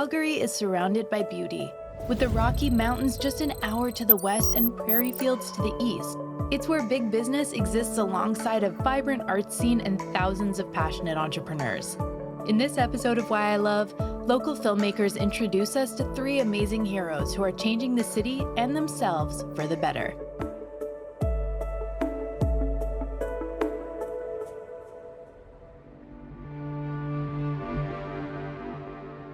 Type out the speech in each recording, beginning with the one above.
Calgary is surrounded by beauty, with the Rocky Mountains just an hour to the west and prairie fields to the east. It's where big business exists alongside a vibrant art scene and thousands of passionate entrepreneurs. In this episode of Why I Love, local filmmakers introduce us to three amazing heroes who are changing the city and themselves for the better.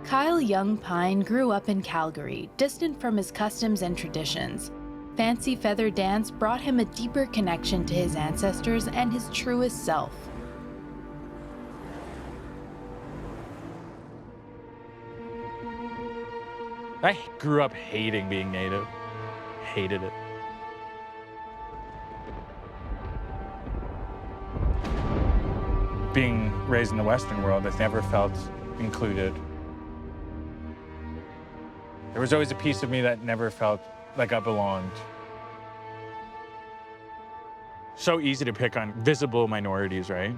Kyle Young Pine grew up in Calgary, distant from his customs and traditions. Fancy feather dance brought him a deeper connection to his ancestors and his truest self. I grew up hating being Native. Hated it. Being raised in the Western world, I never felt included. There was always a piece of me that never felt like I belonged. So easy to pick on visible minorities, right?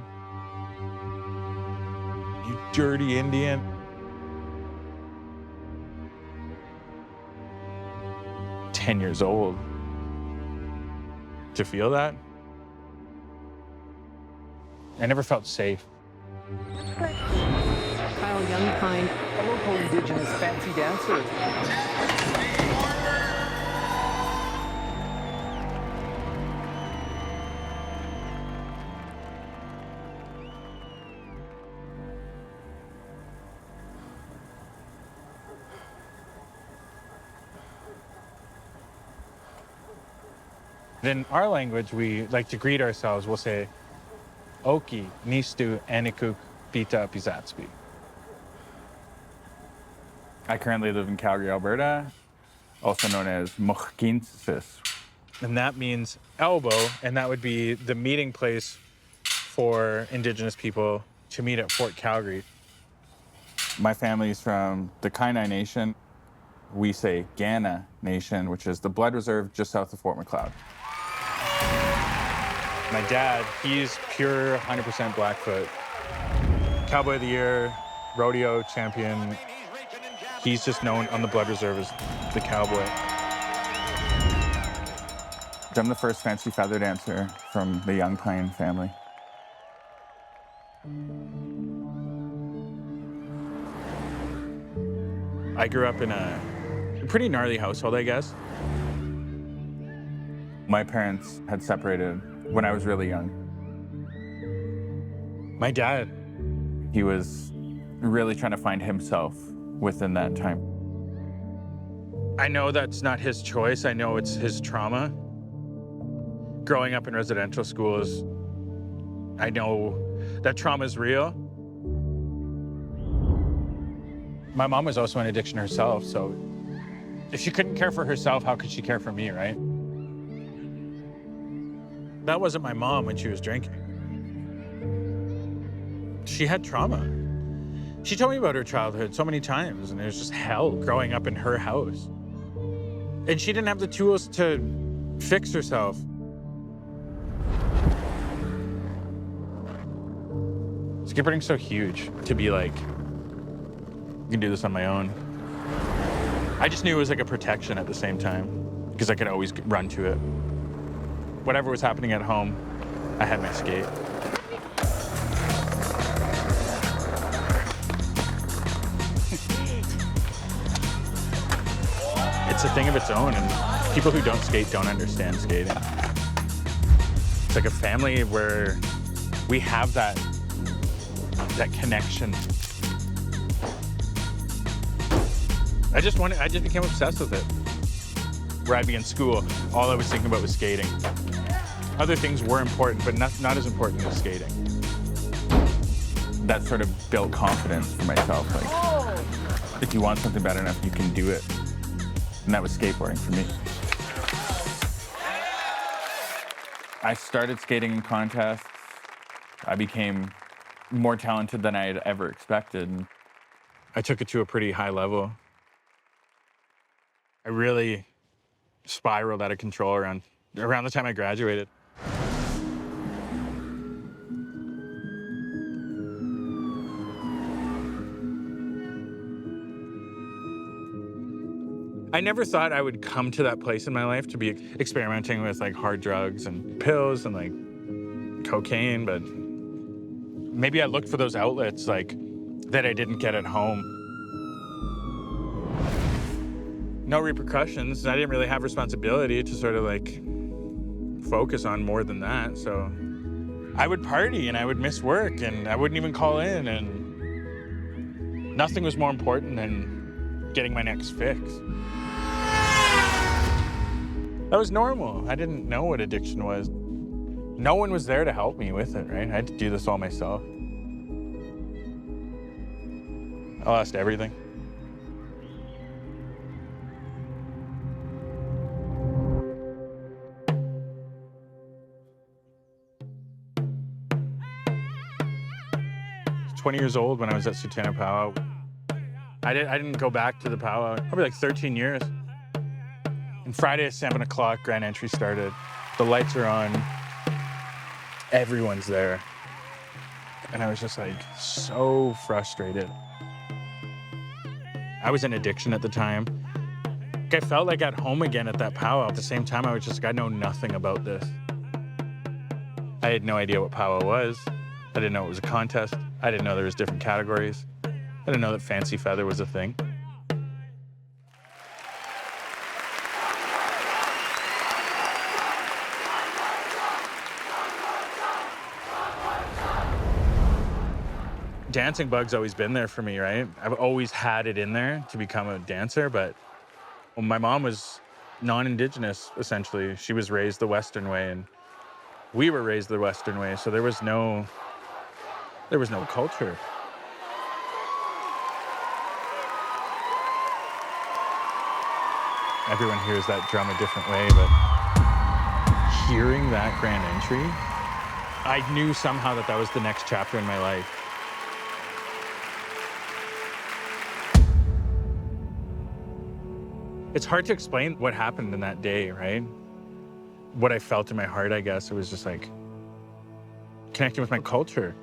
You dirty Indian. Years old to feel that. I never felt safe. Kyle Young Pine, a local Indigenous fancy dancer. In our language, we like to greet ourselves. We'll say, Oki, Nistu, Anikuk, Pita, Pizatspi. I currently live in Calgary, Alberta, also known as Mochkinsis. And that means elbow, and that would be the meeting place for Indigenous people to meet at Fort Calgary. My family's from the Kainai Nation. We say Gana Nation, which is the blood reserve just south of Fort McLeod. My dad, he's pure 100% Blackfoot. Cowboy of the Year, rodeo champion. He's just known on the blood reserve as the cowboy. I'm the first fancy feather dancer from the Young Pine family. I grew up in a pretty gnarly household, I guess. My parents had separated when I was really young. My dad, he was really trying to find himself within that time. I know that's not his choice. I know it's his trauma. Growing up in residential schools, I know that trauma is real. My mom was also in addiction herself, so if she couldn't care for herself, how could she care for me, right? That wasn't my mom when she was drinking. She had trauma. She told me about her childhood so many times, and it was just hell growing up in her house. And she didn't have the tools to fix herself. Skateboarding's so huge to be like, I can do this on my own. I just knew it was like a protection at the same time, because I could always run to it. Whatever was happening at home, I had my skate. It's a thing of its own, and people who don't skate don't understand skating. It's like a family where we have that connection. I just became obsessed with it. Where I'd be in school, all I was thinking about was skating. Other things were important, but not as important as skating. That sort of built confidence for myself. Like, if you want something bad enough, you can do it. And that was skateboarding for me. I started skating in contests. I became more talented than I had ever expected. I took it to a pretty high level. I really spiraled out of control around the time I graduated. I never thought I would come to that place in my life to be experimenting with like hard drugs and pills and like cocaine, but maybe I looked for those outlets like that I didn't get at home. No repercussions. I didn't really have responsibility to sort of like focus on more than that. So I would party and I would miss work and I wouldn't even call in, and nothing was more important than getting my next fix. That was normal. I didn't know what addiction was. No one was there to help me with it, right? I had to do this all myself. I lost everything. I was 20 years old when I was at Sultana Powwow. I didn't go back to the powwow probably like 13 years. And Friday at 7 o'clock, grand entry started. The lights are on. Everyone's there. And I was just like so frustrated. I was in addiction at the time. I felt like at home again at that powwow. At the same time, I was just like, I know nothing about this. I had no idea what powwow was. I didn't know it was a contest. I didn't know there was different categories. I didn't know that fancy feather was a thing. Dancing bug's always been there for me, right? I've always had it in there to become a dancer, but my mom was non-Indigenous, essentially. She was raised the Western way, and we were raised the Western way, so there was no culture. Everyone hears that drum a different way, but hearing that grand entry, I knew somehow that was the next chapter in my life. It's hard to explain what happened in that day, right? What I felt in my heart, I guess. It was just like connecting with my culture.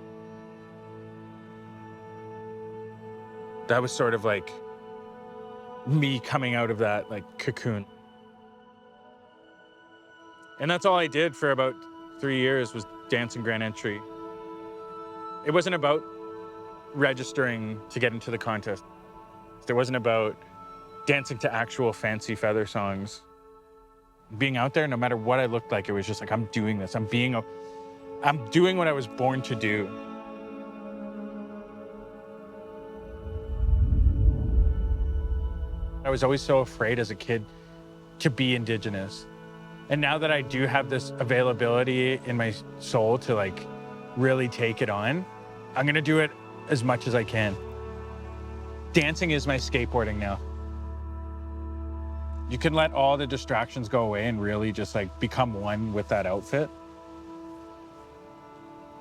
That was sort of like me coming out of that like cocoon. And that's all I did for about 3 years was dancing grand entry. It wasn't about registering to get into the contest. It wasn't about dancing to actual fancy feather songs. Being out there, no matter what I looked like, it was just like, I'm doing this. I'm doing what I was born to do. I was always so afraid as a kid to be Indigenous. And now that I do have this availability in my soul to like really take it on, I'm gonna do it as much as I can. Dancing is my skateboarding now. You can let all the distractions go away and really just like become one with that outfit.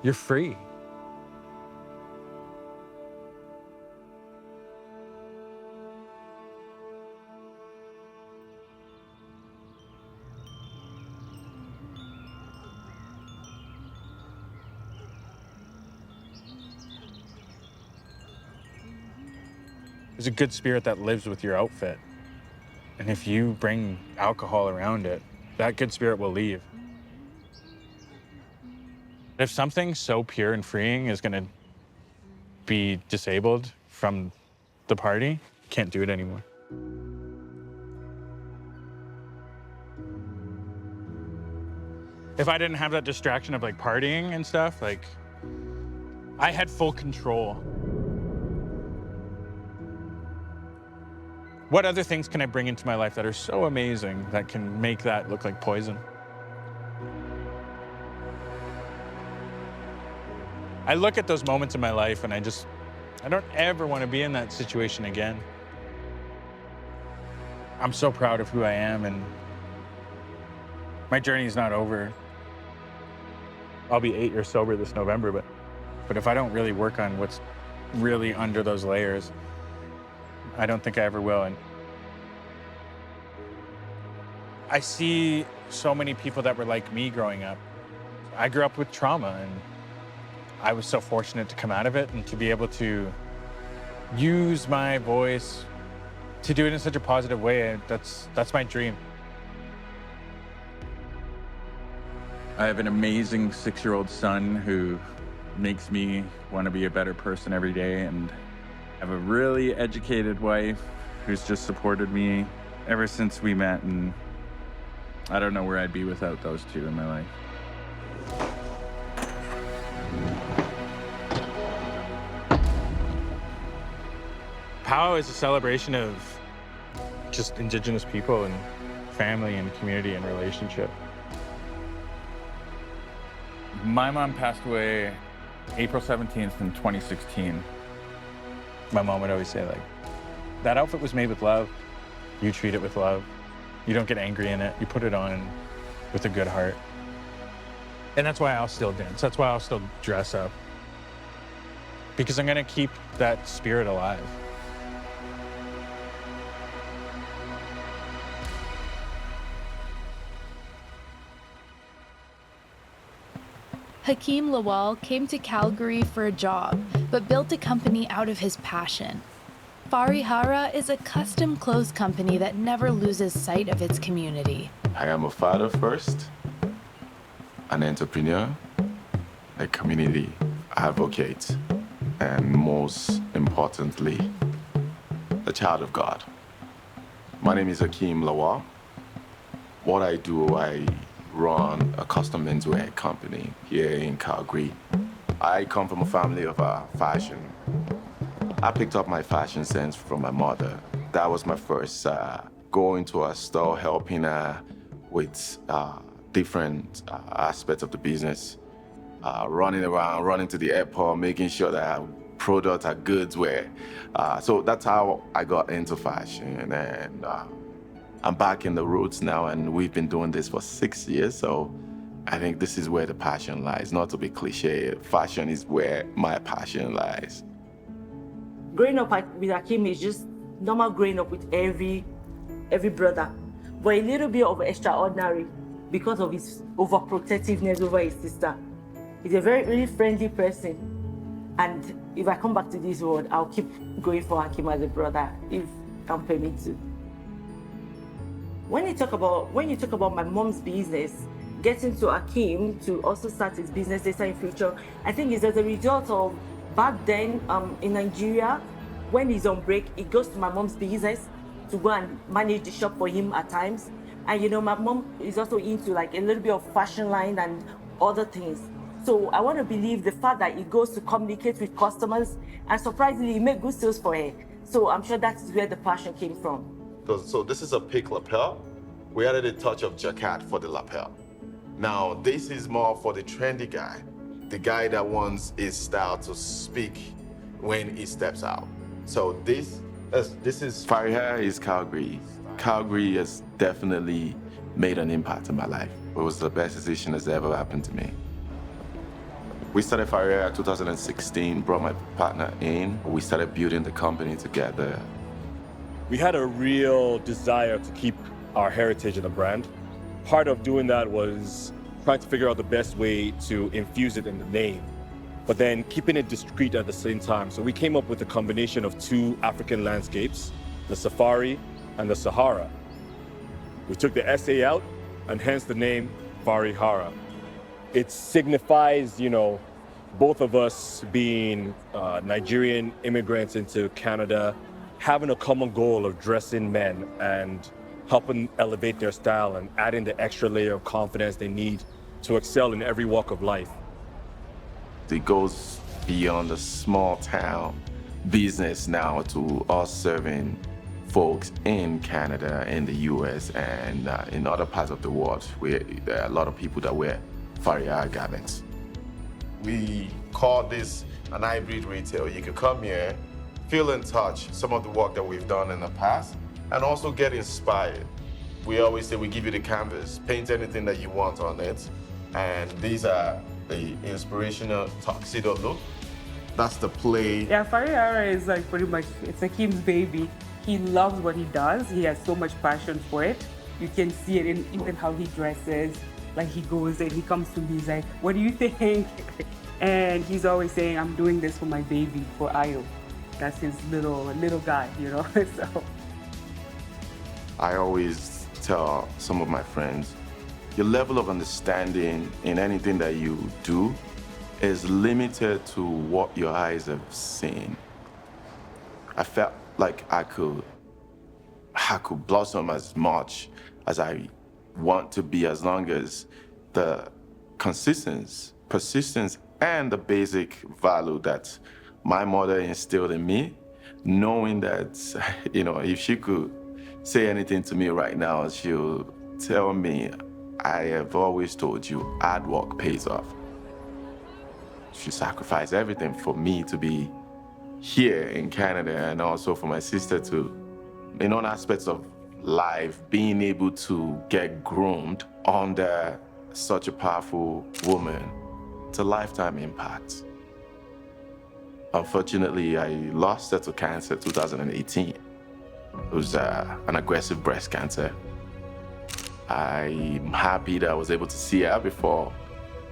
You're free. There's a good spirit that lives with your outfit. And if you bring alcohol around it, that good spirit will leave. If something so pure and freeing is gonna be disabled from the party, you can't do it anymore. If I didn't have that distraction of like partying and stuff, like I had full control. What other things can I bring into my life that are so amazing that can make that look like poison? I look at those moments in my life and I don't ever want to be in that situation again. I'm so proud of who I am, and my journey's not over. I'll be 8 years sober this November, but if I don't really work on what's really under those layers, I don't think I ever will. And I see so many people that were like me growing up. I grew up with trauma, and I was so fortunate to come out of it and to be able to use my voice to do it in such a positive way, that's my dream. I have an amazing 6-year-old son who makes me want to be a better person every day, and I have a really educated wife who's just supported me ever since we met, and I don't know where I'd be without those two in my life. POW is a celebration of just Indigenous people and family and community and relationship. My mom passed away April 17th in 2016. My mom would always say, like, that outfit was made with love. You treat it with love. You don't get angry in it. You put it on with a good heart. And that's why I'll still dance. That's why I'll still dress up. Because I'm gonna keep that spirit alive. Hakeem Lawal came to Calgary for a job, but built a company out of his passion. Farihara is a custom clothes company that never loses sight of its community. I am a father first, an entrepreneur, a community advocate, and most importantly, a child of God. My name is Hakeem Lawal. What I do, I run a custom menswear company here in Calgary. I come from a family of fashion. I picked up my fashion sense from my mother. That was my first going to a store, helping her with different aspects of the business. Running around, running to the airport, making sure that our products, our goods were. So that's how I got into fashion. And I'm back in the roots now, and we've been doing this for 6 years. So I think this is where the passion lies. Not to be cliche, fashion is where my passion lies. Growing up with Hakeem is just normal growing up with every brother, but a little bit of extraordinary because of his overprotectiveness over his sister. He's a very, really friendly person, and if I come back to this world, I'll keep going for Hakeem as a brother, if I'm permitted to. When you talk about my mom's business, getting to Hakeem to also start his business later in future, I think it's as a result of back then in Nigeria, when he's on break, he goes to my mom's business to go and manage the shop for him at times. And you know, my mom is also into like a little bit of fashion line and other things. So I want to believe the fact that he goes to communicate with customers, and surprisingly, he made good sales for her. So I'm sure that is where the passion came from. So this is a pick lapel. We added a touch of jacquard for the lapel. Now, this is more for the trendy guy, the guy that wants his style to speak when he steps out. So this is Farihara is Calgary. Calgary has definitely made an impact in my life. It was the best decision that's ever happened to me. We started Farihara in 2016, brought my partner in. We started building the company together. We had a real desire to keep our heritage in the brand. Part of doing that was trying to figure out the best way to infuse it in the name, but then keeping it discreet at the same time. So we came up with a combination of two African landscapes, the Safari and the Sahara. We took the SA out, and hence the name Farihara. It signifies, you know, both of us being Nigerian immigrants into Canada, having a common goal of dressing men and helping elevate their style and adding the extra layer of confidence they need to excel in every walk of life. It goes beyond the small town business now to us serving folks in Canada, in the US, and in other parts of the world where there are a lot of people that wear Farihara garments. We call this an hybrid retail. You can come here, feel in touch some of the work that we've done in the past, and also get inspired. We always say we give you the canvas, paint anything that you want on it, and these are the inspirational tuxedo look. That's the play. Yeah, Farihara is like pretty much, it's Hakeem's baby. He loves what he does. He has so much passion for it. You can see it in even how he dresses. Like he goes and he comes to me, he's like, what do you think? And he's always saying, I'm doing this for my baby, for Ayo. That's his little guy, you know? So I always tell some of my friends, your level of understanding in anything that you do is limited to what your eyes have seen. I felt like I could blossom as much as I want to be, as long as the consistency, persistence, and the basic value that my mother instilled in me, knowing that, if she could say anything to me right now, she'll tell me, I have always told you, hard work pays off. She sacrificed everything for me to be here in Canada, and also for my sister to, in all aspects of life, being able to get groomed under such a powerful woman. It's a lifetime impact. Unfortunately, I lost her to cancer in 2018. It was an aggressive breast cancer. I'm happy that I was able to see her before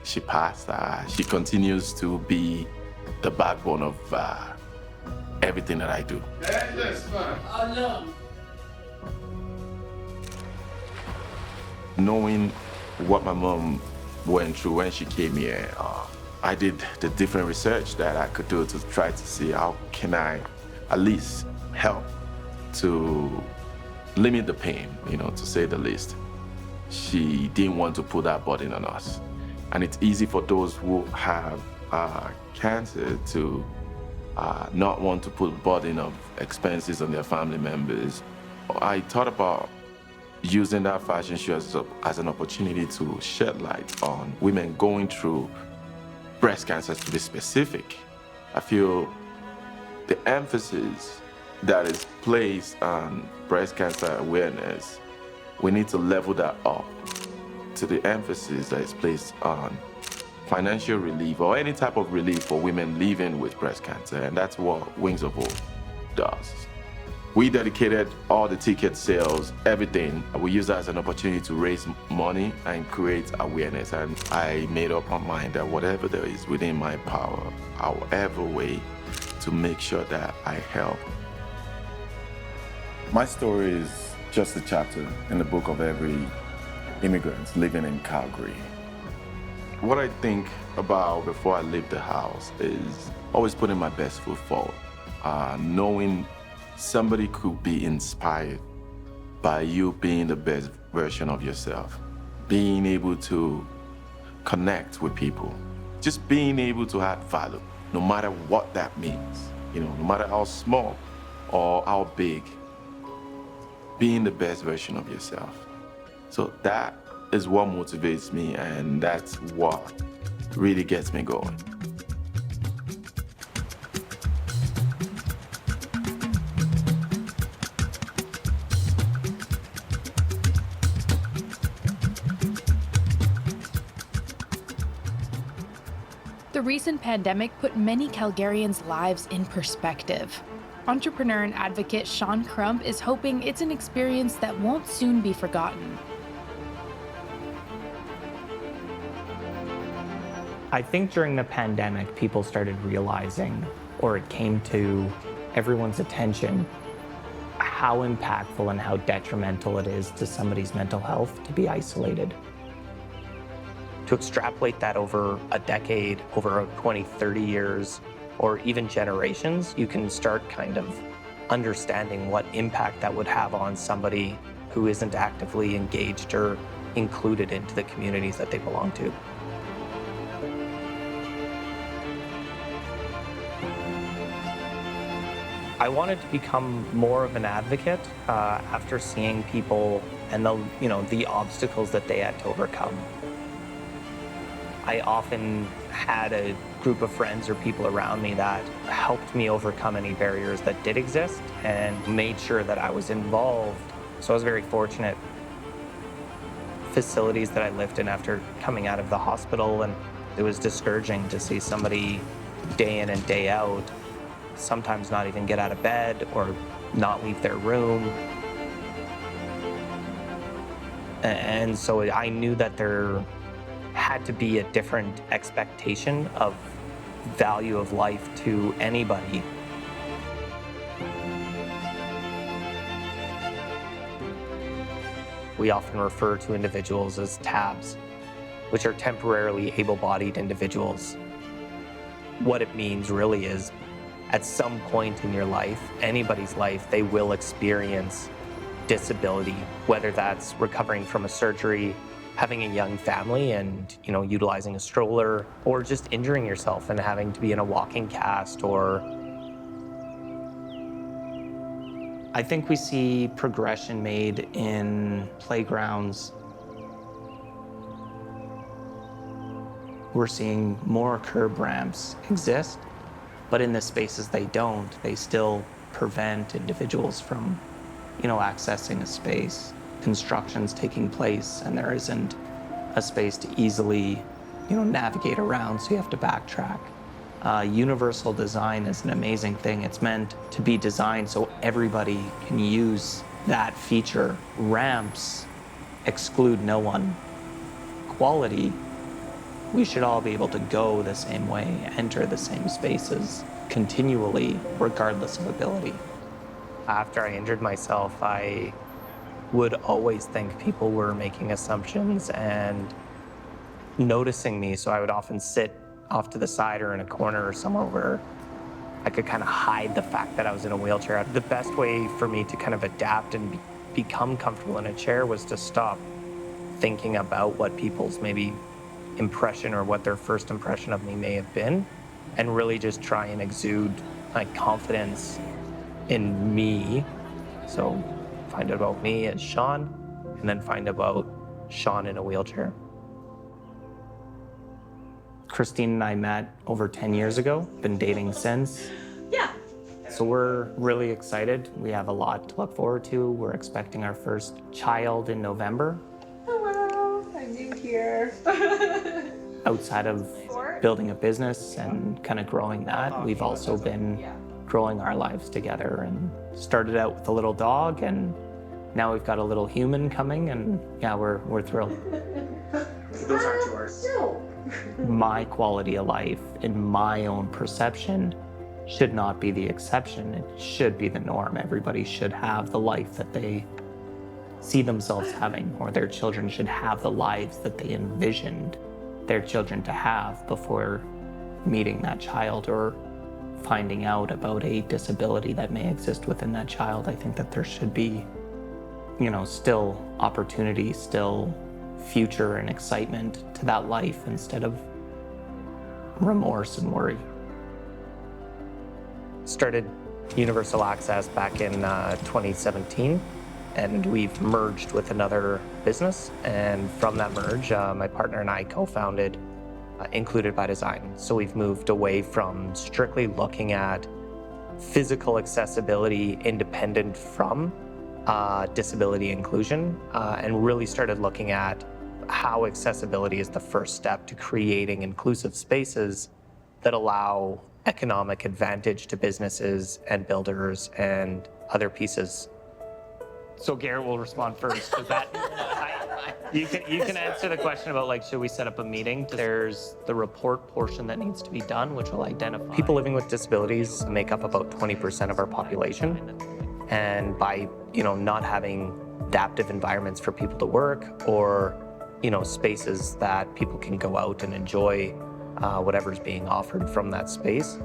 she passed. She continues to be the backbone of everything that I do. Knowing what my mom went through when she came here, I did the different research that I could do to try to see how can I at least help to limit the pain, to say the least. She didn't want to put that burden on us. And it's easy for those who have cancer to not want to put burden of expenses on their family members. I thought about using that fashion show as an opportunity to shed light on women going through breast cancer, to be specific. I feel the emphasis that is placed on breast cancer awareness, we need to level that up to the emphasis that is placed on financial relief or any type of relief for women living with breast cancer, and that's what Wings of Hope does. We dedicated all the ticket sales, everything. We use that as an opportunity to raise money and create awareness. And I made up my mind that whatever there is within my power, however way, to make sure that I help. My story is just a chapter in the book of every immigrant living in Calgary. What I think about before I leave the house is always putting my best foot forward, knowing somebody could be inspired by you being the best version of yourself, being able to connect with people, just being able to add value, no matter what that means, no matter how small or how big, being the best version of yourself. So that is what motivates me, and that's what really gets me going. The recent pandemic put many Calgarians' lives in perspective. Entrepreneur and advocate Sean Crump is hoping it's an experience that won't soon be forgotten. I think during the pandemic, people started realizing, or it came to everyone's attention, how impactful and how detrimental it is to somebody's mental health to be isolated. To extrapolate that over a decade, over 20, 30 years, or even generations, you can start kind of understanding what impact that would have on somebody who isn't actively engaged or included into the communities that they belong to. I wanted to become more of an advocate after seeing people and the obstacles that they had to overcome. I often had a group of friends or people around me that helped me overcome any barriers that did exist and made sure that I was involved. So I was very fortunate. Facilities that I lived in after coming out of the hospital, and it was discouraging to see somebody day in and day out sometimes not even get out of bed or not leave their room. And so I knew that there had to be a different expectation of value of life to anybody. we often refer to individuals as TABs, which are temporarily able-bodied individuals. What it means really is, at some point in your life, anybody's life, they will experience disability, whether that's recovering from a surgery, having a young family and, utilizing a stroller, or just injuring yourself and having to be in a walking cast. Or I think we see progression made in playgrounds. We're seeing more curb ramps exist, but in the spaces they don't, they still prevent individuals from, accessing a space. Construction's taking place and there isn't a space to easily, navigate around, so you have to backtrack. Universal design is an amazing thing. It's meant to be designed so everybody can use that feature. Ramps exclude no one. Quality, we should all be able to go the same way, enter the same spaces continually, regardless of ability. After I injured myself, I would always think people were making assumptions and noticing me, so I would often sit off to the side or in a corner or somewhere where I could kind of hide the fact that I was in a wheelchair. The best way for me to kind of adapt and become comfortable in a chair was to stop thinking about what people's maybe impression or what their first impression of me may have been, and really just try and exude confidence in me. So find out about me as Sean, and then find about Sean in a wheelchair. Christine and I met over 10 years ago, been dating since. Yeah. So we're really excited. We have a lot to look forward to. We're expecting our first child in November. Hello, I'm new here. Outside of building a business and kind of growing that, we've also been growing our lives together, and started out with a little dog, and now we've got a little human coming, and yeah, we're thrilled. Those aren't yours. No. My quality of life, in my own perception, should not be the exception. It should be the norm. Everybody should have the life that they see themselves having, or their children should have the lives that they envisioned their children to have before meeting that child or finding out about a disability that may exist within that child. I think that there should be, still opportunity, still future and excitement to that life instead of remorse and worry. Started Universal Access back in 2017, and we've merged with another business. And from that merge, my partner and I co-founded Included by Design. So we've moved away from strictly looking at physical accessibility independent from disability inclusion, and really started looking at how accessibility is the first step to creating inclusive spaces that allow economic advantage to businesses and builders and other pieces. So Garrett will respond first. Is that you can answer the question about should we set up a meeting? There's the report portion that needs to be done, which will identify people living with disabilities make up about 20% of our population, and by not having adaptive environments for people to work, or spaces that people can go out and enjoy whatever's being offered from that space,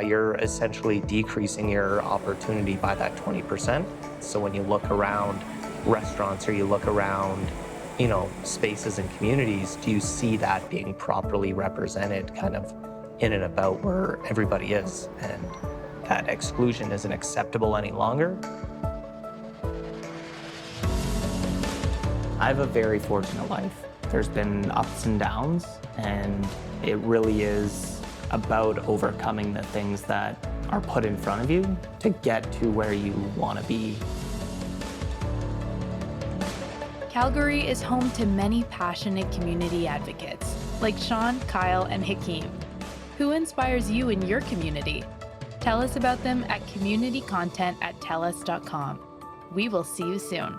you're essentially decreasing your opportunity by that 20%. So when you look around restaurants or you look around, spaces and communities, do you see that being properly represented kind of in and about where everybody is, and that exclusion isn't acceptable any longer? I have a very fortunate life. There's been ups and downs, and it really is about overcoming the things that are put in front of you to get to where you want to be. Calgary is home to many passionate community advocates, like Sean, Kyle, and Hakeem. Who inspires you in your community? Tell us about them at communitycontent@telus.com. We will see you soon.